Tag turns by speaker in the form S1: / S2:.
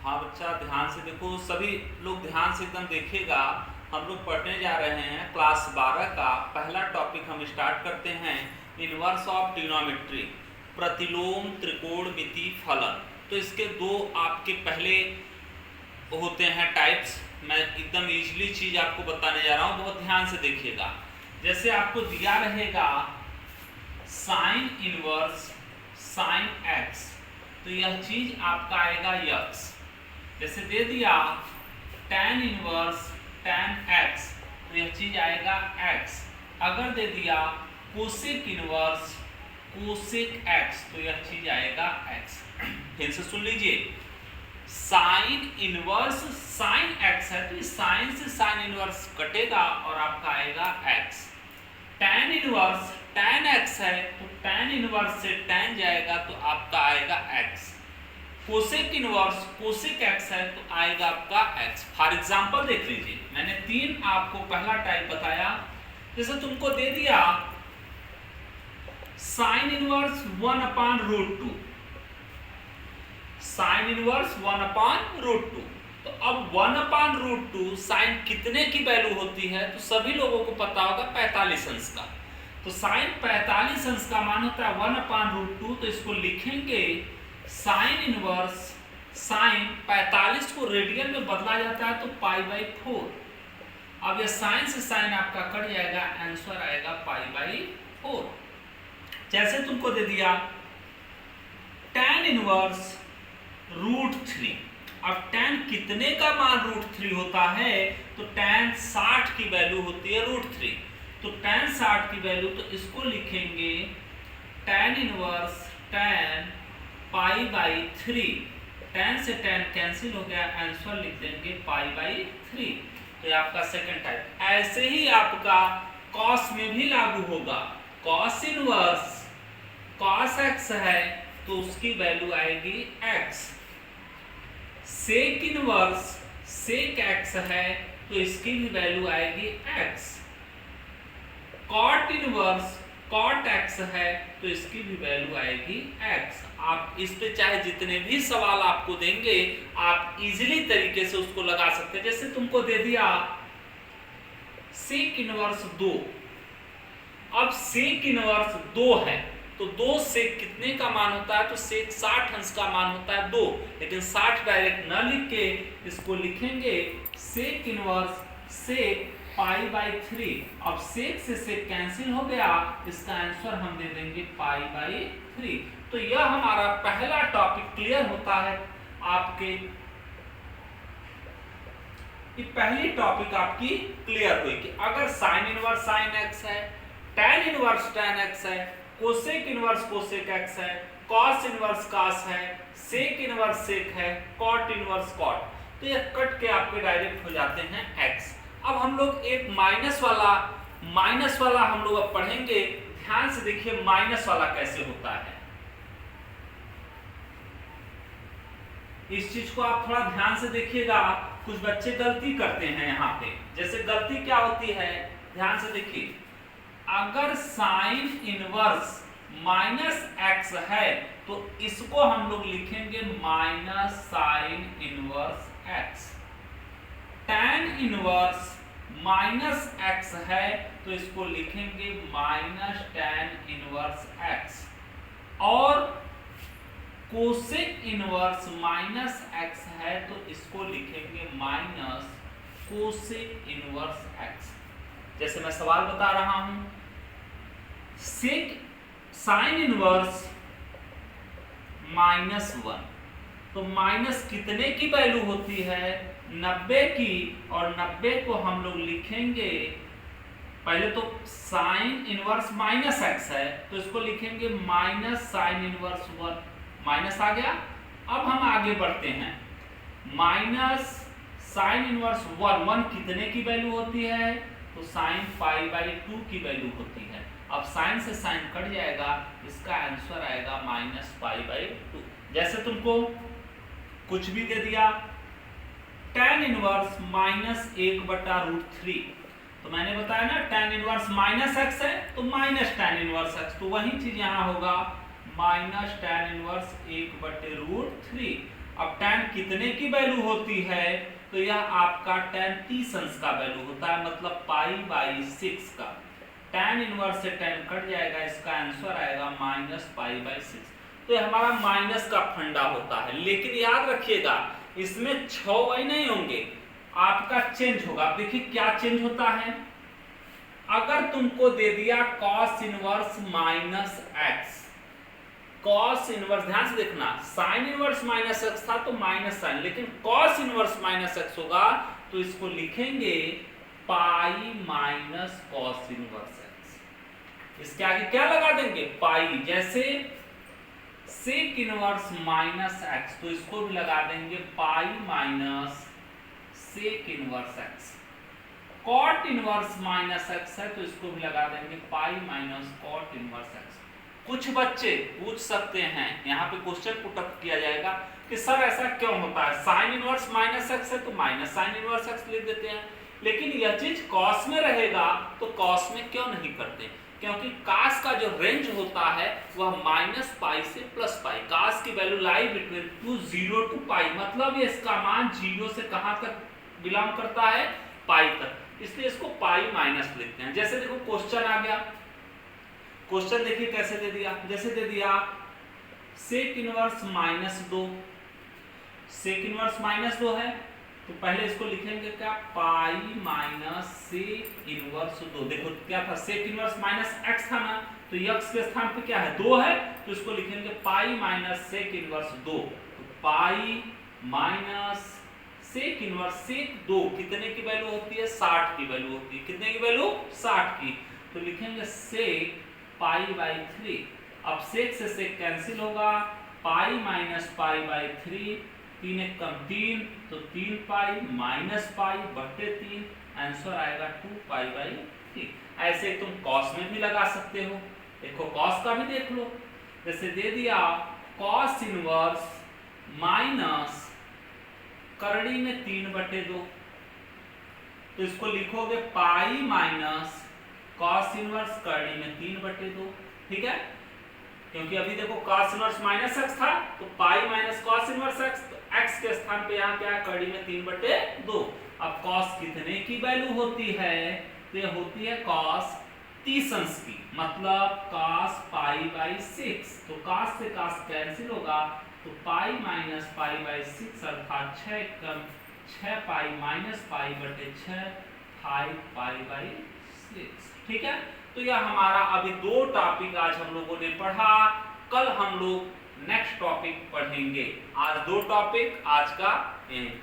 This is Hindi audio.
S1: हाँ बच्चा ध्यान से देखो, सभी लोग ध्यान से एकदम देखिएगा। हम लोग पढ़ने जा रहे हैं क्लास 12 का पहला टॉपिक। हम स्टार्ट करते हैं इनवर्स ऑफ ट्रिग्नोमेट्री, प्रतिलोम त्रिकोणमिति फलन। तो इसके दो आपके पहले होते हैं टाइप्स। मैं एकदम इजीली चीज आपको बताने जा रहा हूँ, बहुत ध्यान से देखिएगा। जैसे आपको दिया रहेगा साइन इनवर्स साइन एक्स, तो यह चीज आपका आएगा यक्स। जैसे दे दिया tan इनवर्स tan x, तो यह चीज आएगा x। अगर दे दिया कोसेक इनवर्स कोसेक x, तो यह चीज आएगा x। फिर से सुन लीजिए, साइन इनवर्स साइन x है तो साइन से साइन इनवर्स कटेगा और आपका आएगा x। tan inverse tan x है तो tan इनवर्स से tan जाएगा तो आपका आएगा x। Cosec inverse cosec x है तो आएगा आपका x। फॉर एग्जांपल देख लीजिए, मैंने तीन आपको पहला टाइप बताया। जैसे तुमको दे दिया साइन इनवर्स 1/√2, साइन इनवर्स 1/√2। तो अब 1/√2 साइन कितने की वैल्यू होती है तो सभी लोगों को पता होगा 45 अंश का। तो साइन 45 अंश का मान होता है 1/√2। तो इसको लिखेंगे साइन इनवर्स साइन 45 को रेडियन में बदला जाता है तो π/4। अब ये साइन से साइन आपका कट जाएगा, आंसर आएगा π/4। जैसे तुमको दे दिया tan इनवर्स √3। अब tan कितने का मान √3 होता है तो tan 60 की वैल्यू होती है √3। तो tan 60 की वैल्यू, तो इसको लिखेंगे tan इनवर्स tan π/3। tan से tan कैंसिल हो गया, आंसर लिख देंगे π/3। तो ये आपका सेकंड टाइप। ऐसे ही आपका cos में भी लागू होगा। cos इनवर्स cos x है तो उसकी वैल्यू आएगी x। sec inverse sec x है तो इसकी भी वैल्यू आएगी x। cot inverse cot x है तो इसकी भी वैल्यू आएगी x। आप इस पे चाहे जितने भी सवाल आपको देंगे आप इजीली तरीके से उसको लगा सकते हैं। जैसे तुमको दे दिया sec इनवर्स 2। अब sec इनवर्स 2 है तो 2 sec कितने का मान होता है तो sec 60 अंश का मान होता है 2। लेकिन 60 डायरेक्ट न लिख के इसको लिखेंगे sec इनवर्स sec π/3। अब sec से sec कैंसिल हो गया, इसका आंसर हम दे देंगे π/3। तो यह हमारा पहला टॉपिक क्लियर होता है आपके। ये पहली टॉपिक आपकी क्लियर हुई कि अगर साइन इनवर्स साइन x है, tan इनवर्स tan x है, कोसेक इनवर्स कोसेक x है, cos इनवर्स cos है, sec इनवर्स sec है, cot इनवर्स cot, तो ये कट के आपके डायरेक्ट हो जाते हैं x। अब हम लोग एक माइनस वाला हम लोग अब पढ़ेंगे। ध्यान से देखिए माइनस वाला कैसे होता है। इस चीज को आप थोड़ा ध्यान से देखिएगा, कुछ बच्चे गलती करते हैं यहाँ पे। जैसे गलती क्या होती है, ध्यान से देखिए। अगर साइन इनवर्स -x है तो इसको हम लोग लिखेंगे minus sine inverse x। tan inverse -x है तो इसको लिखेंगे माइनस tan इनवर्स x। और कोसेक इनवर्स -x है तो इसको लिखेंगे माइनस कोसेक इनवर्स x। जैसे मैं सवाल बता रहा हूं, साइन इनवर्स -1, तो माइनस कितने की वैल्यू होती है 90 की। और 90 को हम लोग लिखेंगे, पहले तो साइन इनवर्स -x है तो इसको लिखेंगे माइनस साइन इनवर्स 1। माइनस आ गया। अब हम आगे बढ़ते हैं, माइनस साइन इनवर्स 1 कितने की वैल्यू होती है तो साइन π/2 की वैल्यू होती है। अब साइन से साइन कट जाएगा, इसका आंसर आएगा माइनस π/2। जैसे तुमको कुछ भी दे दिया tan इनवर्स -1/√3, तो मैंने बताया ना tan इनवर्स -x है तो माइनस tan इनवर्स x, तो वही चीज यहां होगा माइनस tan इनवर्स 1/√3। अब tan कितने की वैल्यू होती है, तो यह आपका tan 30 अंश का वैल्यू होता है, मतलब π/6 का। tan इनवर्स से tan कट जाएगा, इसका आंसर आएगा -π/6। तो ये हमारा माइनस का फंडा होता है। लेकिन याद रखिएगा इसमें 6 y नहीं होंगे, आपका चेंज होगा। देखिए क्या चेंज होता है, अगर तुमको दे दिया cos inverse -x, cos inverse, ध्यान से देखना, sin इनवर्स -x था तो माइनस साइन, लेकिन cos इनवर्स -x होगा तो इसको लिखेंगे pi minus cos inverse x। इसके आगे क्या लगा देंगे, पाई। जैसे sec इनवर्स -x, तो इसको भी लगा देंगे pi minus sec inverse x। cot inverse -x है तो इसको भी लगा देंगे pi minus cot inverse x। कुछ बच्चे पूछ सकते हैं, यहाँ पे क्वेश्चन पुट अप किया जाएगा कि सर ऐसा क्यों होता है, sin इनवर्स -x है तो माइनस sin इनवर्स x लिख देते हैं, लेकिन यह चीज cos में रहेगा तो cos में क्यों नहीं करते, क्योंकि cos का जो रेंज होता है वह -π से +π, cos की वैल्यू लाई बिटवीन 0 to π, मतलब इसका मान 0 से कहां तक बिलोंग करता है, पाई तक, इसलिए इसको पाई माइनस लिखते हैं। जैसे देखो क्वेश्चन आ गया, क्वेश्चन देखिए कैसे दे दिया, जैसे दे दिया sec इनवर्स -2, sec इनवर्स -2 है तो पहले इसको लिखेंगे क्या, पाई माइनस sec इनवर्स 2। देखो क्या था, sec इनवर्स -x था ना, तो x के स्थान पे क्या है, 2 है, तो इसको लिखेंगे पाई माइनस sec इनवर्स 2। तो pi minus sec inverse sec 2 कितने की वैल्यू होती है, 60 की वैल्यू होती है। कितने की वैल्यू, 60 की, तो लिखेंगे sec π/3। अब sec से sec कैंसिल होगा, पाई माइनस π/3, 3 एक कम 3, तो 3 पाई माइनस पाई बटे 3, आंसर आएगा 2π/3। ऐसे तुम cos में भी लगा सकते हो, देखो cos का भी देख लो, जैसे दे दिया cos इनवर्स माइनस करड़ी में 3/2, तो इसको लिखोगे पाई माइनस cos इनवर्स करड़ी में 3/2, ठीक है, क्योंकि अभी देखो cos इनवर्स -x था तो pi minus cos inverse x, तो x के स्थान पे यहाँ क्या है, करड़ी में 3/2। अब cos कितने की वैल्यू होती है, तो ये होती है cos 30 अंश की, मतलब cos π/6, तो cos से cos कैंसिल होगा, तो पाई माइनस π/6 अर्थात 6 कम 6 पाई माइनस पाई बटे 6, 5π/6, ठीक है। तो यह हमारा अभी 2 टॉपिक आज हम लोगों ने पढ़ा, कल हम लोग नेक्स्ट टॉपिक पढ़ेंगे। आज 2 टॉपिक, आज का एंड।